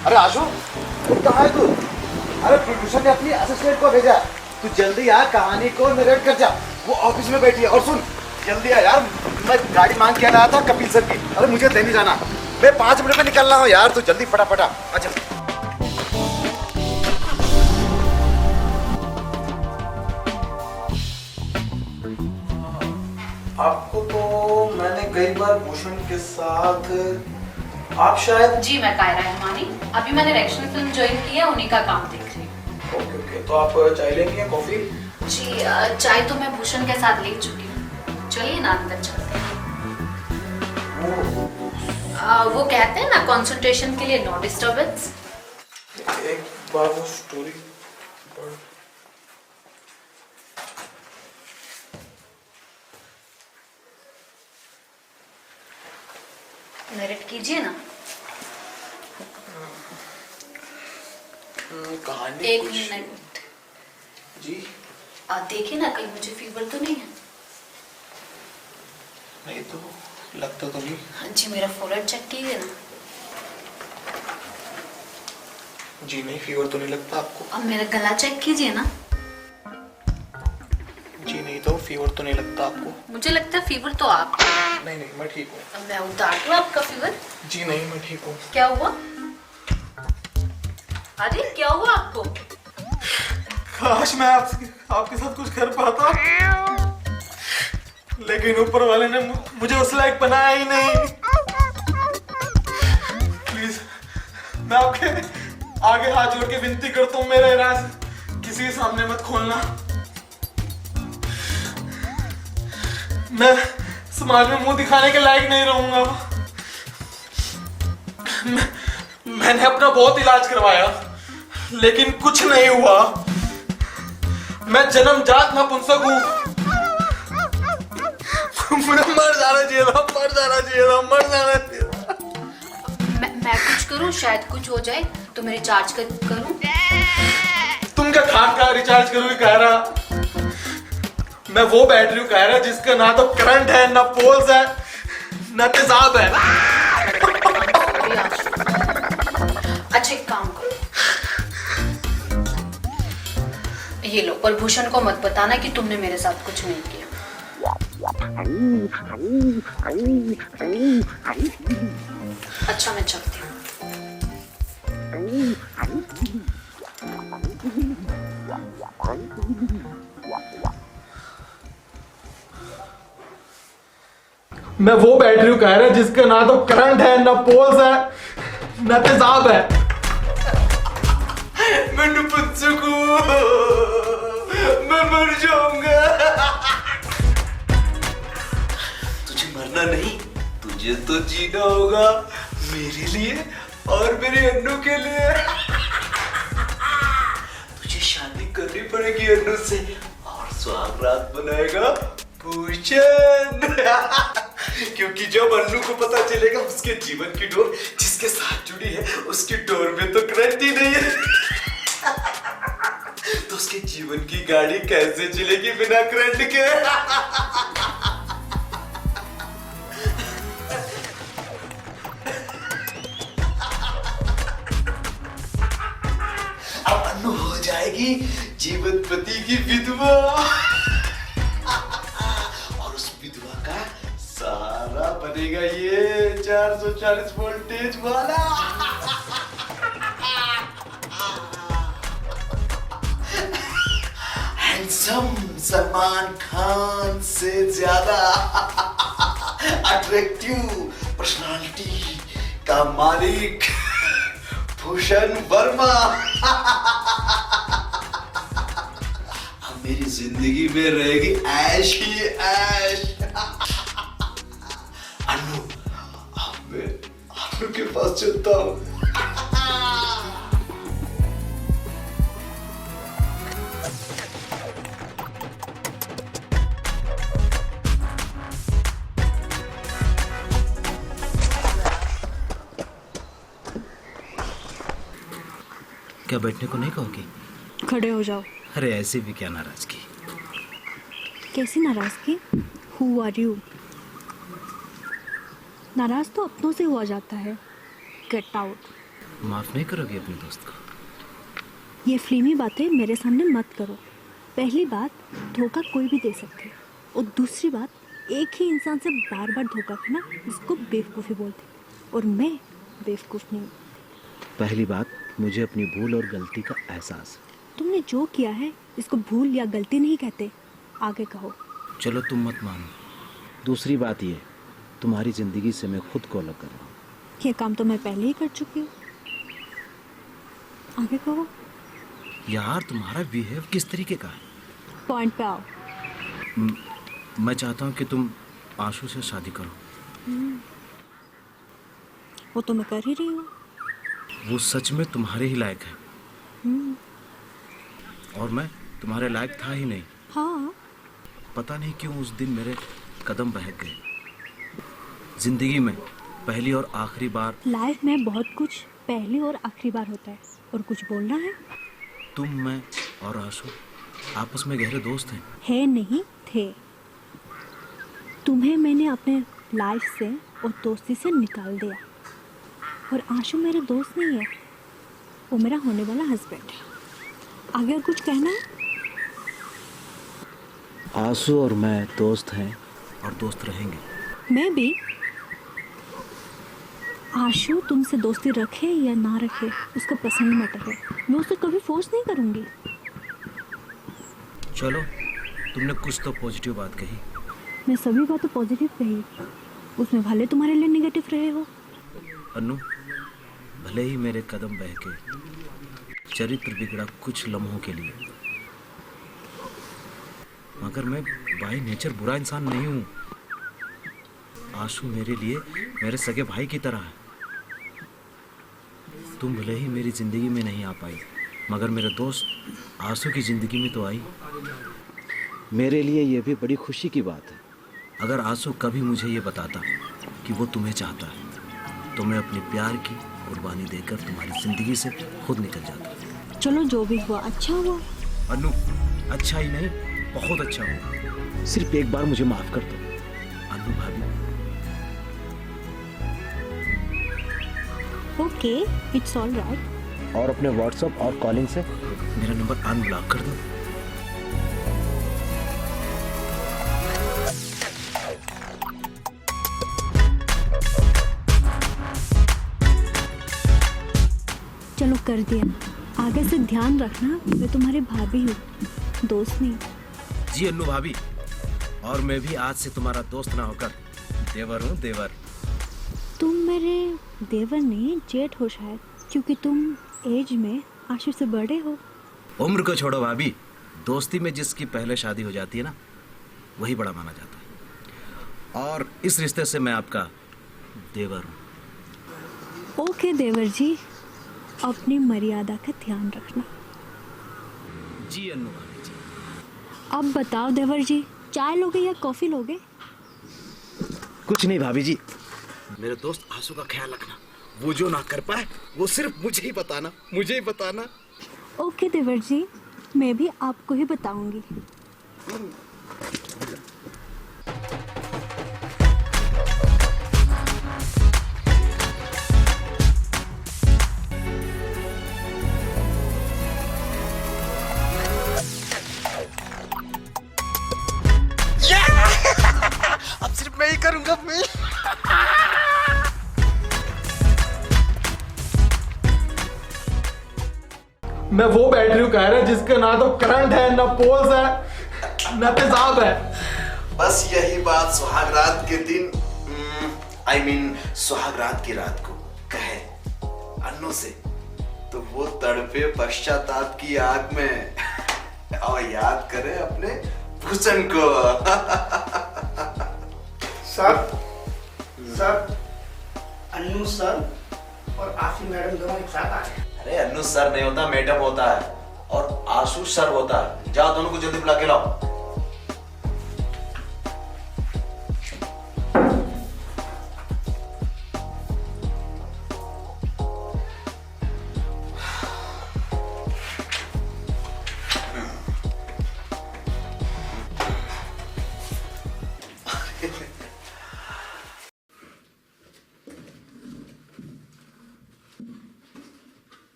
अरे आशु, कहाँ है तू? अरे प्रोड्यूसर ने अपनी असिस्टेंट को भेजा, तू जल्दी आ, कहानी को नरेट कर जा। वो ऑफिस में बैठी है। और सुन, जल्दी आ यार, मैं गाड़ी मांग के आ रहा था कपिल सर की। अरे मुझे देने जाना, मैं 5 मिनट में निकल रहा हूँ यार, तू जल्दी फटाफट आ। अच्छा आपको तो मैंने कई बार भूषण के साथ, आप शायद। जी मैं कायरा रहमानी, अभी मैंने एक्शन फिल्म ज्वाइन की है, उन्हीं का काम देख रही हूँ। ओके ओके, तो आप चाय लेंगे या कॉफी? जी चाय तो मैं भूषण के साथ ले चुकी हूँ, चलिए ना अंदर चलते हैं। वो कहते हैं ना, कंसंट्रेशन के लिए नो डिस्टर्बेंस। एक बार वो स्टोरी पढ़। नरेट कीजिए ना। कहानी 1 कुछ- मिनट जी देखिए ना, कहीं मुझे फीवर तो नहीं है? नहीं तो लगता तो नहीं। हाँ जी, मेरा फोरहेड चेक कीजिए ना। जी नहीं, फीवर तो नहीं लगता आपको। अब मेरा गला चेक कीजिए ना। जी नहीं, तो फीवर तो नहीं लगता आपको। मुझे लगता है फीवर तो आप। नहीं नहीं, मैं ठीक हूँ। अब मैं उतार दूँ आपका फीवर? जी नहीं, मैं ठीक हूँ। क्या हुआ? अरे क्या हुआ आपको? काश मैं आपके साथ कुछ कर पाता, लेकिन ऊपर वाले ने मुझे उस लायक बनाया ही नहीं। प्लीज, मैं आपके आगे हाथ जोड़ के विनती करता हूँ, मेरा राज किसी के सामने मत खोलना। मैं समाज में मुंह दिखाने के लायक नहीं रहूंगा। मैंने अपना बहुत इलाज करवाया, लेकिन कुछ नहीं हुआ। मैं जन्मजात नपुंसक हूं। मर जाना चाहिए था, मर जाना चाहिए था, मर जाना चाहिए था। मैं कुछ करूं, शायद कुछ हो जाए तो मैं रिचार्ज करूं। तुम क्या खान का रिचार्ज करोगे कायरा? मैं वो बैटरी हूँ कायरा जिसका ना तो करंट है, ना पोल्स है, ना तेजाब है। अच्छा एक काम करो, ये लो, पर भूषण को मत बताना कि तुमने मेरे साथ कुछ नहीं किया। अच्छा मैं चलती हूँ। मैं वो बैटरी हूँ कायरा जिसका ना तो करंट है, ना पोल्स है, ना तेजाब है। मैंने पुच्चू, मैं मर जाऊंगा। तुझे मरना नहीं, तुझे तो जीना होगा, मेरे लिए और मेरे अन्नू के लिए। तुझे शादी करनी पड़ेगी अन्नू से और सुहाग रात बनाएगा भूषण। क्योंकि जब अन्नू को पता चलेगा उसके जीवन की डोर जिसके साथ जुड़ी है, उसकी डोर में तो करंट ही नहीं है, तो उसके जीवन की गाड़ी कैसे चलेगी बिना करंट के? अब अन्नू हो जाएगी जीवन पति की विधवा और उस विधवा का सहारा बनेगा ये 440 वोल्टेज वाला। हैंडसम सलमान खान से ज्यादा अट्रैक्टिव पर्सनालिटी का मालिक भूषण वर्मा अब मेरी जिंदगी में रहेगी ऐश ही ऐश। अन्नू, अब मैं अन्नू के पास चलता हूँ। क्या बैठने को नहीं कहोगी? खड़े हो जाओ। अरे ऐसे भी क्या नाराजगी? कैसी नाराजगी? Who are you? नाराज तो अपनों से हुआ जाता है। Get out. माफ नहीं करोगी अपने दोस्त को? ये फिल्मी बातें मेरे सामने मत करो। पहली बात, धोखा कोई भी दे सकते हैं, और दूसरी बात, एक ही इंसान से बार बार धोखा खाना इसको बेवकूफ़ी बोलते, और मैं बेवकूफ़ नहीं हूँ। पहली बात, मुझे अपनी भूल और गलती का एहसास है। तुमने जो किया है इसको भूल या गलती नहीं कहते, आगे कहो। चलो तुम मत मानो। दूसरी बात ये, तुम्हारी ज़िंदगी से मैं खुद को अलग कर रहा हूँ। ये काम तो मैं पहले ही कर चुकी हूँ, आगे कहो। यार तुम्हारा बिहेव किस तरीके का है? पॉइंट पे आओ। मैं चाहता हूँ कि तुम आशु से शादी करो। वो तो मैं कर ही रही हूँ। वो सच में तुम्हारे ही लायक है, और मैं तुम्हारे लायक था ही नहीं। हाँ। पता नहीं क्यों उस दिन मेरे कदम बहक गए। जिंदगी में पहली और आखिरी बार। लाइफ में बहुत कुछ पहली और आखिरी बार होता है, और कुछ बोलना है। तुम, मैं और आशु आपस में गहरे दोस्त हैं। है नहीं, थे। तुम्हें मैंने अपने लाइफ से और दोस्ती से निकाल दिया, और आशु मेरे दोस्त नहीं है, वो मेरा होने वाला हस्बैंड है। आगे और कुछ कहना है? आशु और मैं दोस्त हैं और दोस्त रहेंगे। मैं भी। आशु तुमसे दोस्ती रखे या ना रखे उसका पर्सनल मैटर है, मैं उसे कभी फोर्स नहीं करूँगी। चलो, तुमने कुछ तो पॉजिटिव बात कही। मैं सभी बातें पॉजिटिव कही, उसमें भले तुम्हारे लिए नेगेटिव रहे हो। अन्नू, भले ही मेरे कदम बहके, चरित्र बिगड़ा कुछ लम्हों के लिए, मगर मैं बाय नेचर बुरा इंसान नहीं हूँ। आशु मेरे लिए मेरे सगे भाई की तरह है। तुम भले ही मेरी जिंदगी में नहीं आ पाई, मगर मेरे दोस्त आशु की जिंदगी में तो आई। मेरे लिए यह भी बड़ी खुशी की बात है अगर आंसू कभी मुझे ये बताता कि वो तुम्हें चाहता है तो मैं अपने प्यार की कुर्बानी देकर तुम्हारी जिंदगी से खुद निकल जाता। चलो जो भी हुआ अच्छा हुआ। अनु, अच्छा ही नहीं बहुत अच्छा हुआ। सिर्फ एक बार मुझे माफ कर दो अनु भाभी। Okay, it's all right. और अपने व्हाट्सएप और कॉलिंग से मेरा नंबर अनब्लॉक कर दो। चलो कर दिया। आगे से ध्यान रखना, मैं तुम्हारी भाभी हूँ, दोस्त नहीं। जी अनु भाभी, और मैं भी आज से तुम्हारा दोस्त ना होकर देवर हूँ, देवर। तुम मेरे देवर नहीं, जेठ हो शायद, क्योंकि तुम एज में आशु से बड़े हो। उम्र को छोड़ो भाभी, दोस्ती में जिसकी पहले शादी हो जाती है ना, वही बड़ा माना जाता है। और इस रिश्ते से मैं आपका देवर हूँ। ओके देवर जी, अपनी मर्यादा का ध्यान रखना। जी अनु भाभी जी। अब बताओ देवर जी, चाय लोगे या कॉफी लोगे? कुछ नहीं भाभी जी, मेरे दोस्त आंसू का ख्याल रखना। वो जो ना कर पाए वो सिर्फ मुझे ही बताना, मुझे ही बताना। ओके देवर जी, मैं भी आपको ही बताऊंगी। अब सिर्फ मैं ही करूंगा। मैं मैं वो बैटरी कह रहा है जिसका ना तो करंट है, ना पोल्स है, ना तेजाब है। बस यही बात सुहाग रात के दिन I mean सुहाग रात की रात को कहे अन्नू से, तो वो तड़पे पश्चाताप की आग में और याद करे अपने भूषण को। सर अन्नू सर और आशु मैडम दोनों एक साथ आ गए। अरे अन्नू सर नहीं होता, मैडम होता है, और आशु सर होता है। जाओ दोनों को जल्दी बुला के लाओ।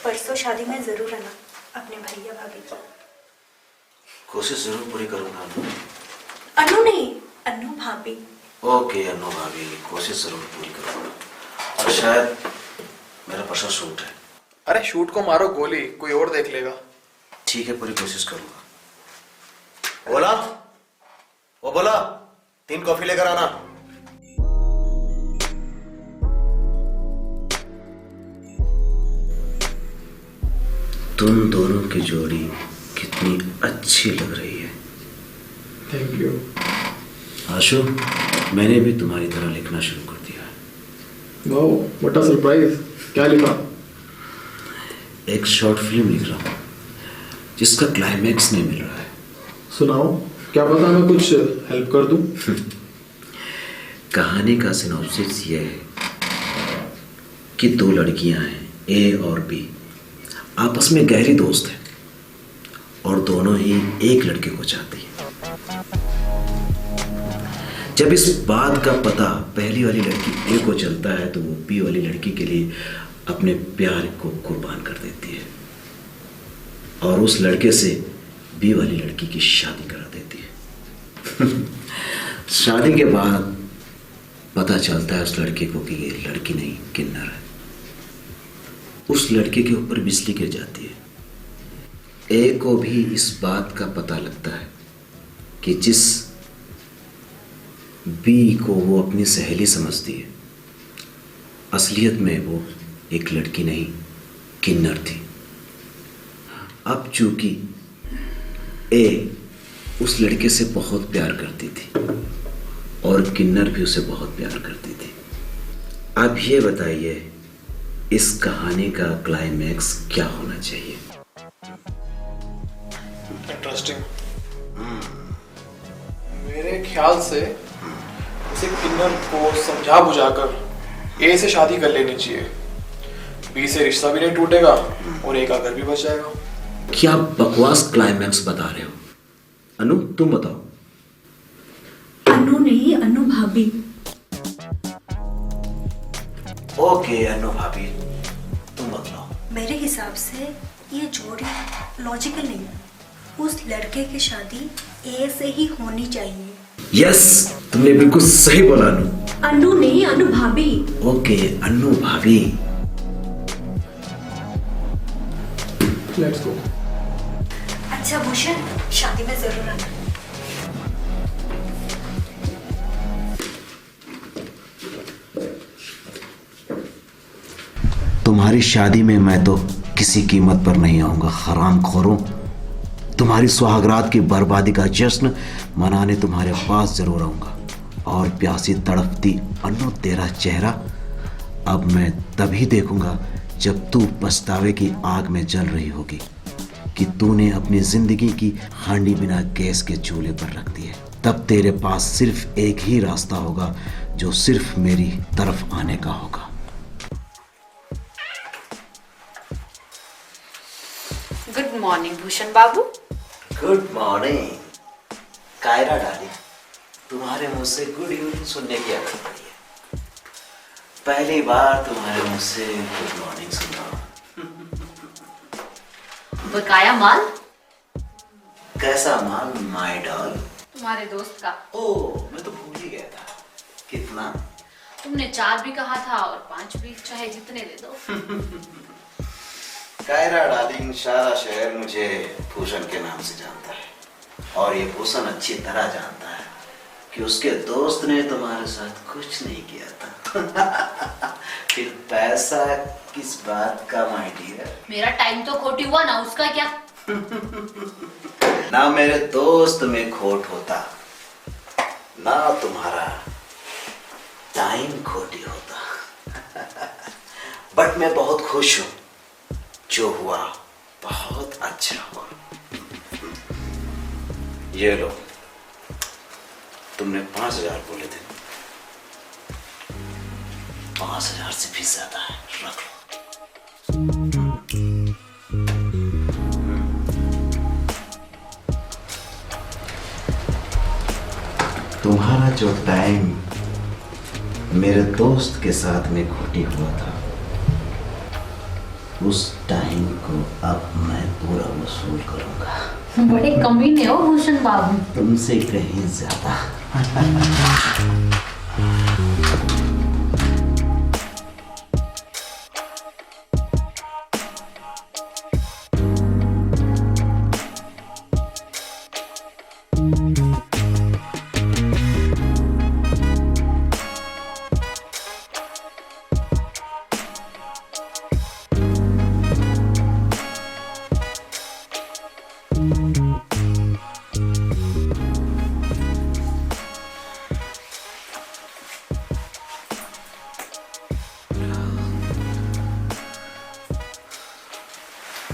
परसों शादी में जरूर आना अपने भैया भाभी की। कोशिश जरूर पूरी करूंगा अन्नू। अनु नहीं, अनु भाभी। ओके अन्नू भाभी, कोशिश जरूर पूरी करूंगा। और शायद मेरा परसों शूट है। अरे शूट को मारो गोली, कोई और देख लेगा। ठीक है, पूरी कोशिश करूंगा। बोला वो बोला 3 कॉफी लेकर आना। तुम दोनों की जोड़ी कितनी अच्छी लग रही है। Thank you. आशु, मैंने भी तुम्हारी तरह लिखना शुरू कर दिया है। Wow, what a surprise. क्या लिखा? एक शॉर्ट फिल्म लिख रहा हूँ जिसका क्लाइमैक्स नहीं मिल रहा है। सुनाओ, क्या पता मैं कुछ हेल्प कर दूं। कहानी का सिनॉप्सिस ये है कि 2 लड़कियां हैं, ए और बी, आपस में गहरी दोस्त हैं और दोनों ही एक लड़के को चाहती है। जब इस बात का पता पहली वाली लड़की ए को चलता है तो वो बी वाली लड़की के लिए अपने प्यार को कुर्बान कर देती है और उस लड़के से बी वाली लड़की की शादी करा देती है। शादी के बाद पता चलता है उस लड़के को कि ये लड़की नहीं किन्नर है। उस लड़के के ऊपर बिजली गिर जाती है। ए को भी इस बात का पता लगता है कि जिस बी को वो अपनी सहेली समझती है, असलियत में वो एक लड़की नहीं किन्नर थी। अब चूंकि ए उस लड़के से बहुत प्यार करती थी और किन्नर भी उसे बहुत प्यार करती थी। अब ये बताइए इस कहानी का क्लाइमैक्स क्या होना चाहिए? इंटरेस्टिंग। ख्याल से उसे किन्नर को समझा बुझाकर ए से शादी कर लेनी चाहिए। बी से रिश्ता भी नहीं टूटेगा और ए का घर भी बच जाएगा। क्या बकवास क्लाइमैक्स बता रहे हो? अनु तुम बताओ। अनु नहीं, अनु भाभी। ओके अनु भाभी, तुम बताओ। मेरे हिसाब से ये जोड़ी लॉजिकल नहीं है। उस लड़के की शादी ए से ही होनी चाहिए। यस, तुमने बिल्कुल सही बोला अनु। अनु नहीं, अनु भाभी। ओके अनु भाभी। Let's go. अच्छा भूषण, शादी में जरूर आना। तुम्हारी शादी में मैं तो किसी कीमत पर नहीं आऊंगा हरामखोरों। तुम्हारी सुहागरात की बर्बादी का जश्न मनाने तुम्हारे पास जरूर आऊंगा। और प्यासी तड़पती अनु तेरा चेहरा अब मैं तभी देखूंगा जब तू पछतावे की आग में जल रही होगी कि तूने अपनी जिंदगी की हांडी बिना गैस के चूल्हे पर रख दी है। तब तेरे पास सिर्फ एक ही रास्ता होगा जो सिर्फ मेरी तरफ आने का होगा। गुड मॉर्निंग भूषण बाबू। गुड मॉर्निंग कायरा डाली, तुम्हारे मुंह से गुड इवनिंग सुनने की आदत पड़ी है। पहली बार तुम्हारे मुंह से गुड मॉर्निंग सुन रहा हूं। बकाया माल? कैसा माल माय डॉल? तुम्हारे दोस्त का। ओह, मैं तो भूल ही गया था। कितना? तुमने 4 भी कहा था और 5 भी, चाहे जितने दे दो। कायरा डार्लिंग, सारा शहर मुझे भूषण के नाम से जानता है और ये भूषण अच्छी तरह जानता है कि उसके दोस्त ने तुम्हारे साथ कुछ नहीं किया था। फिर पैसा किस बात का माय डियर? मेरा टाइम तो खोटी हुआ ना, उसका क्या? ना मेरे दोस्त में खोट होता, ना तुम्हारा टाइम खोटी होता। बट मैं बहुत खुश हूं, जो हुआ बहुत अच्छा हुआ। ये लो, तुमने 5,000 बोले थे, 5,000 से भी ज्यादा है, रख लो। तुम्हारा जो टाइम मेरे दोस्त के साथ में खोटी हुआ था, उस टाइम को अब मैं पूरा वसूल करूंगा। बड़े कमीने हो भूषण बाबू। तुमसे कहीं ज्यादा।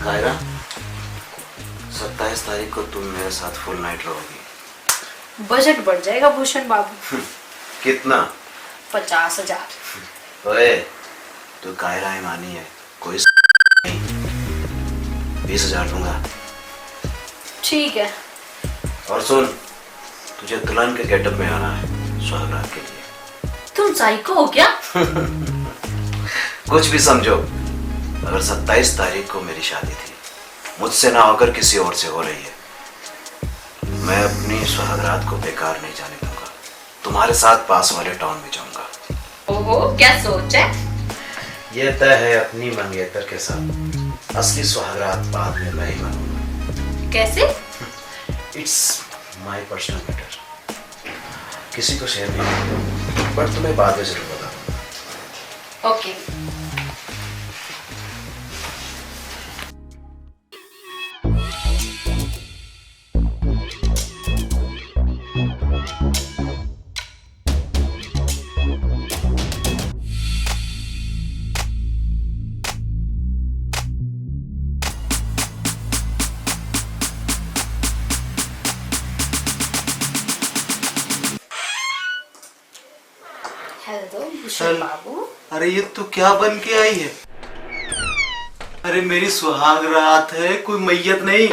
कायरा, 27 तारीख को तुम मेरे साथ फुल नाइट रहोगी। बजट बढ़ जाएगा भूषण बाबू। कितना? 50,000। ओए, तू कायरा ईमानी है, कोई नहीं। 20,000 दूंगा। ठीक है। और सुन, तुझे दुल्हन के गेटअप में आना है सुहागरात के लिए। तुम साइको हो क्या? कुछ भी समझो, अगर 27 तारीख को मेरी शादी थी, मुझसे ना होकर किसी और से हो रही है, मैं अपनी सुहागरात को बेकार नहीं जाने दूंगा। तुम्हारे साथ पास वाले टाउन में जाऊंगा। ओहो, क्या सोच है? यह तय है अपनी मंगेतर के साथ। असली सुहागरात बाद में मैं ही मनूंगा। कैसे? इट्स माय पर्सनल मैटर, किसी को शेयर नहीं करूंगा, बट तुम्हें बाद में जरूर बताऊंगा। ओके। हेलो भूषण बाबू। अरे ये तो क्या बन के आई है? अरे मेरी सुहाग रात है, कोई मैयत नहीं।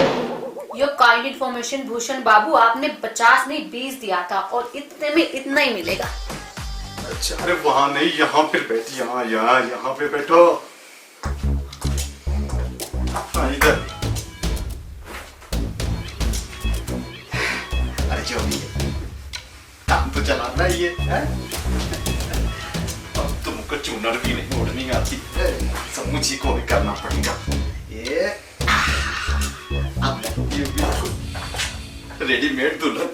योर काइंड इन्फॉर्मेशन भूषण बाबू, आपने 50 नहीं 20 दिया था और इतने में इतना ही मिलेगा। अच्छा, अरे वहां नहीं, यहाँ पे बैठ, यहाँ पे बैठो। हाँ, इधर। अरे जो भी है, काम तो चलाना ही है? अब तुमको चूनर भी नहीं उड़नी आती, सब मुझी को भी करना पड़ेगा। ये अब ये बिल्कुल रेडीमेड दुल्हन।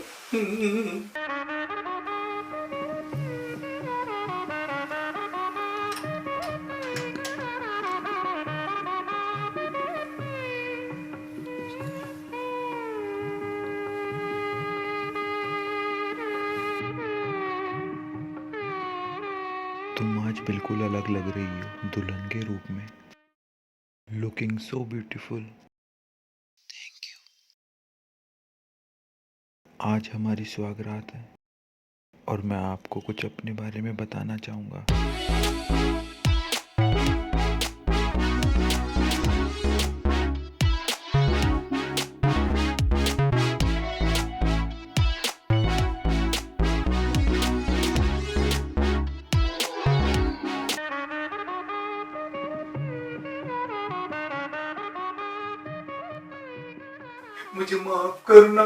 तुम आज बिल्कुल अलग लग रही हो दुल्हन के रूप में। Looking so beautiful. Thank you. आज हमारी सुहागरात है और मैं आपको कुछ अपने बारे में बताना चाहूँगा। मुझे माफ करना,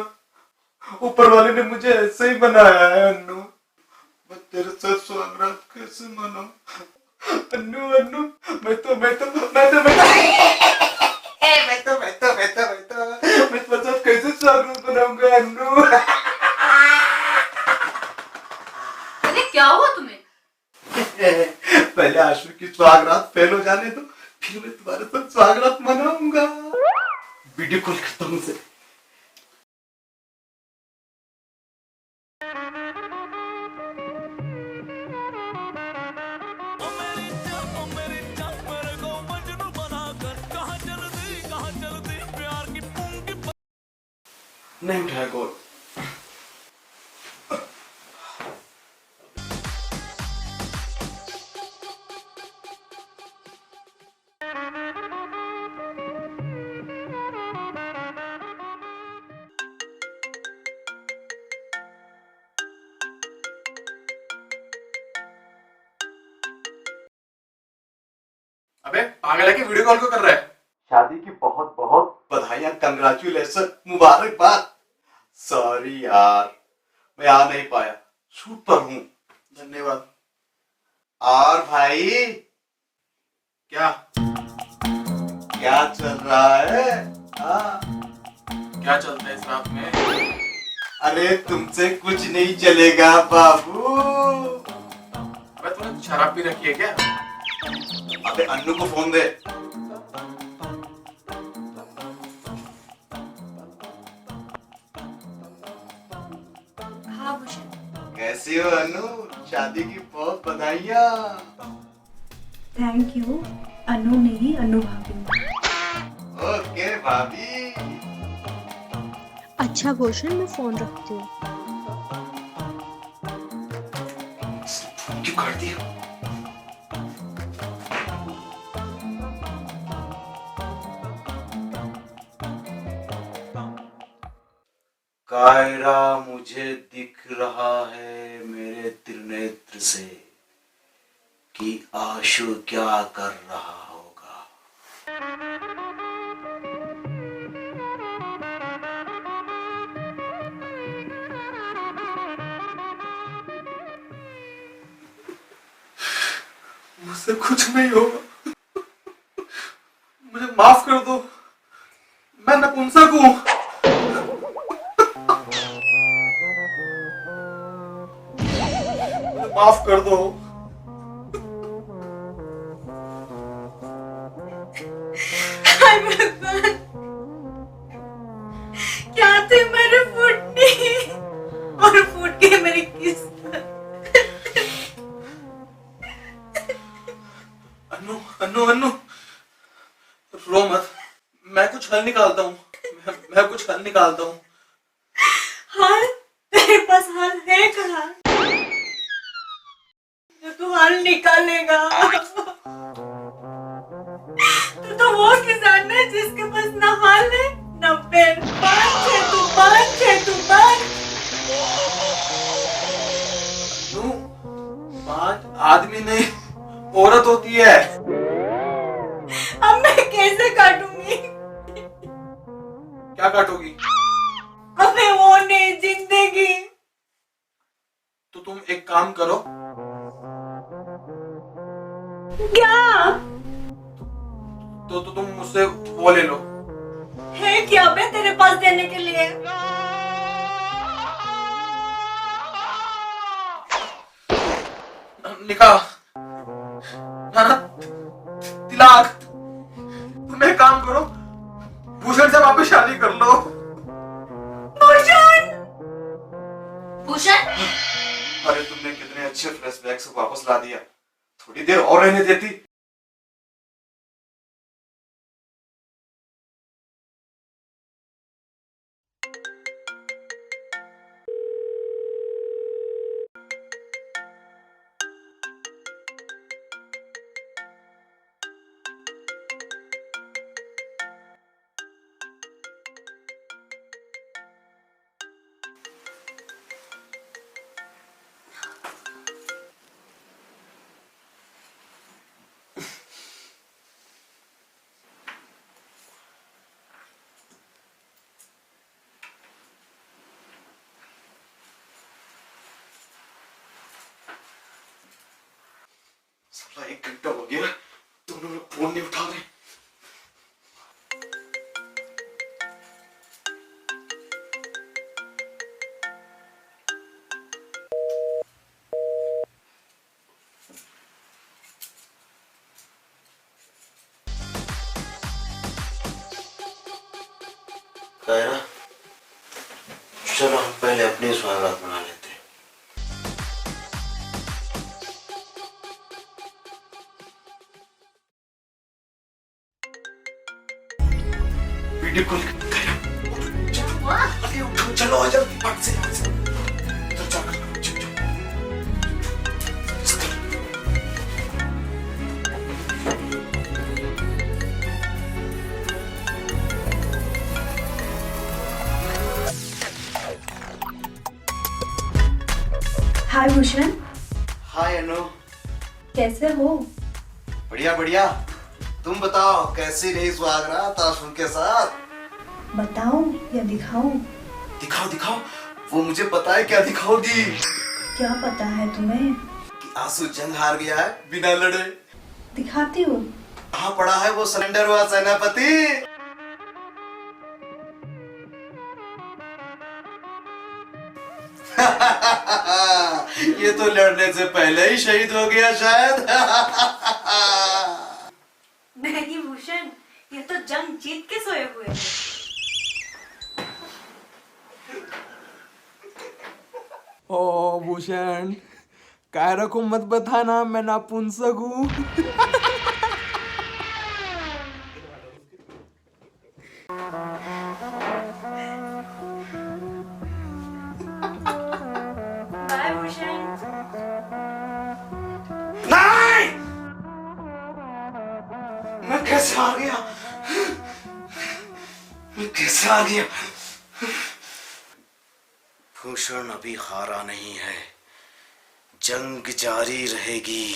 ऊपर वाले ने मुझे ऐसे ही बनाया है अन्नू। मैं तेरे साथ सुहागरात कैसे मनाऊं? अन्नू, मैं तुम्हारे साथ कैसे सुहागरात मनाऊंगा अन्नू? अरे क्या हुआ तुम्हें? पहले आशु की सुहागरात फेल हो जाने दो, फिर मैं तुम्हारे साथ सुहागरात मनाऊंगा। वीडियो कॉल करता हूँ उसे। नहीं उठाया कॉल। अबे पागल है कि वीडियो कॉल को कर रहा है? शादी की बहुत बहुत बधाइयां, कंग्रेचुलेशन, मुबारकबाद। सॉरी यार, मैं आ नहीं पाया, शूट पर हूँ। धन्यवाद। और भाई क्या चल रहा है? क्या चलता है इस रात में? अरे तुमसे कुछ नहीं चलेगा बाबू। अबे तूने शराब पी रखी है क्या? अबे अन्नू को फोन दे। हाँ भूषण। कैसी हो अन्नू? शादी की बहुत बधाइयाँ। Thank you. अनु नहीं, अनु भाभी। ओके भाभी। अच्छा भूषण, मैं फोन रखती हूँ। क्यों कर दिया? कायरा मुझे दिख रहा है मेरे त्रिनेत्र से कि आशु क्या कर रहा होगा। मुझसे कुछ नहीं होगा, मुझे माफ कर दो, मैं नपुंसक हूं। माफ कर दो। क्या थी मेरे फूटनी और फूट के मेरी किस्मत। अन्नू रो मत, मैं कुछ हल निकालता हूँ। मैं कुछ हल निकालता हूँ। हल? तेरे पास हल है कहाँ? जब निकालेगा। तो वो किसान है जिसके पास न हाल है न पैर, 5 आदमी नहीं औरत होती है। अब मैं कैसे काटूंगी? क्या काटोगी? अबे वो नहीं, जिंदगी। तो तुम एक काम करो, क्या? तो तुम मुझसे वो ले लो। है क्या बे तेरे पास देने के लिए? निकाह, तिलाक। तुम एक काम करो, भूषण से वापस शादी कर लो। भूषण! भूषण, अरे तुमने कितने अच्छे फ्लैशबैक्स को वापस ला दिया। थोड़ी देर और रहने देती। साला 1 घंटा हो गया, दोनों लोग फोन नहीं उठा रहे। कायरा, चलो हम पहले अपनी स्वागत मना लेते हैं। वीडियो कॉल कायरा, चलो आ जाओ, फट से हाय भूषण। हाय अनु, कैसे हो? बढ़िया बढ़िया। तुम बताओ कैसी रही सुहागरात आशु के साथ? बताऊं या दिखाऊं? दिखाओ दिखाओ, वो मुझे पता है क्या दिखाओगी। क्या पता है तुम्हें? कि आंसू जंग हार गया है बिना लड़े। दिखाती हूँ। कहाँ पड़ा है वो सरेंडर हुआ सेनापति? ये तो लड़ने से पहले ही शहीद हो गया शायद। नहीं भूषण, ये तो जंग जीत के सोए हुए हैं। ओ भूषण, कायरा को मत बताना मैं नापुंसक हूँ। बाय भूषण। नहीं, मैं कैसे आ गया? मैं कैसे आ गया? भूषण अभी हारा नहीं है, जंग जारी रहेगी।